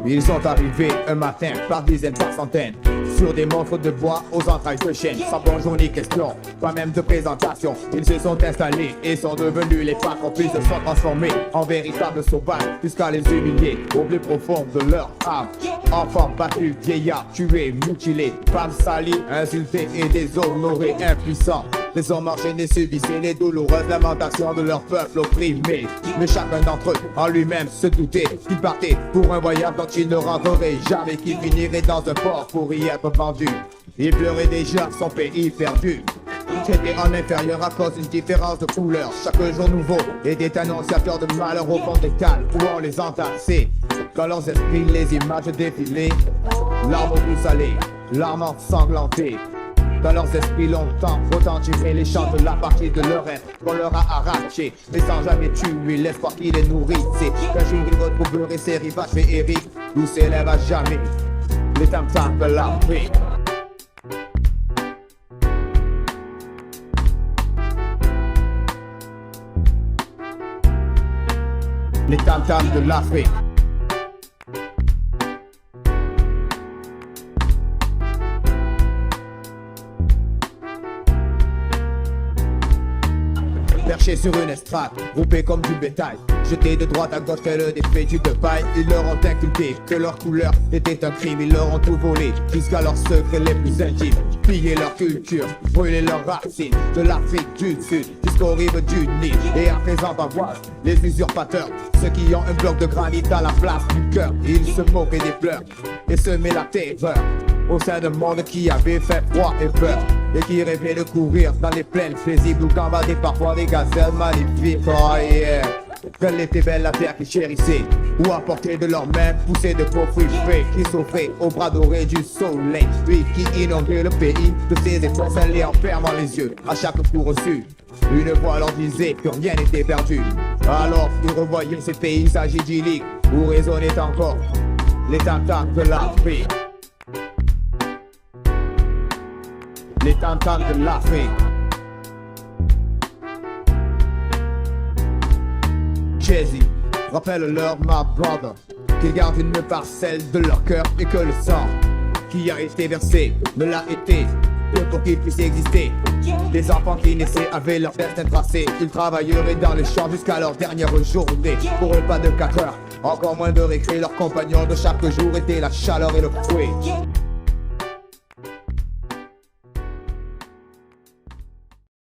Ils sont arrivés un matin par dizaines, par centaines, sur des montres de bois aux entrailles de chêne. Sans bonjour ni question, pas même de présentation. Ils se sont installés et sont devenus les patrons. Puis se sont transformés en véritables sauvages, jusqu'à les humilier au plus profond de leur âme. Enfants battus, vieillards tués, mutilés, femmes salies, insultées et déshonorés, impuissants. Les hommes enchaînés subissaient les douloureuses lamentations de leur peuple opprimé. Mais chacun d'entre eux en lui-même se doutait qu'il partait pour un voyage dont il ne rentrerait jamais, qu'il finirait dans un port pour y être vendu. Il pleurait déjà son pays perdu. J'étais en inférieur à cause d'une différence de couleur. Chaque jour nouveau était annonciateur de malheur au fond des cales où on les entassait. Dans leurs esprits les images défilaient, larmes au goût salé, larmes ensanglantées. Dans leurs esprits longtemps retentiraient les chants de la partie de leur être qu'on leur a arraché, mais sans jamais tuer l'espoir qui les nourrissait. Qu'un jour ils retrouveraient ces rivages féeriques d'où s'élèvent à jamais les tam-tams de l'Afrique. Les tam-tams de l'Afrique. Perchés sur une estrade, groupés comme du bétail, jetés de droite à gauche tel des fétus de paille. Ils leur ont inculqué que leur couleur était un crime. Ils leur ont tout volé jusqu'à leurs secrets les plus intimes, pillé leur culture, brûlé leurs racines. De l'Afrique du Sud jusqu'aux rives du Nil. Et à présent en voile les usurpateurs, ceux qui ont un bloc de granit à la place du cœur. Ils se moquaient des pleurs et semaient la terreur au sein d'un monde qui avait fait froid et peur, et qui rêvait de courir dans les plaines paisibles où gambader parfois des gazelles magnifiques. Oh yeah, quelle était belle la terre qu'ils chérissaient, où à portée de leurs mains poussaient de beaux fruits frais qui s'offraient aux bras dorés du soleil, puis qui inondaient le pays de ses étincelles et en fermant les yeux à chaque coup reçu. Une voix leur disait que rien n'était perdu. Alors ils revoyaient ces paysages idylliques où résonnaient encore les tam-tams de l'Afrique. Les tam-tams de l'Afrique. Jay-Z, rappelle-leur, my brother, qu'ils gardent une parcelle de leur cœur et que le sang qui a été versé ne l'a été que pour qu'ils puissent exister. Les enfants qui naissaient avaient leur destin tracé. Ils travailleraient dans les champs jusqu'à leur dernière journée. Pour eux, pas de 4 heures, encore moins de récré. Leurs compagnons de chaque jour étaient la chaleur et le fouet.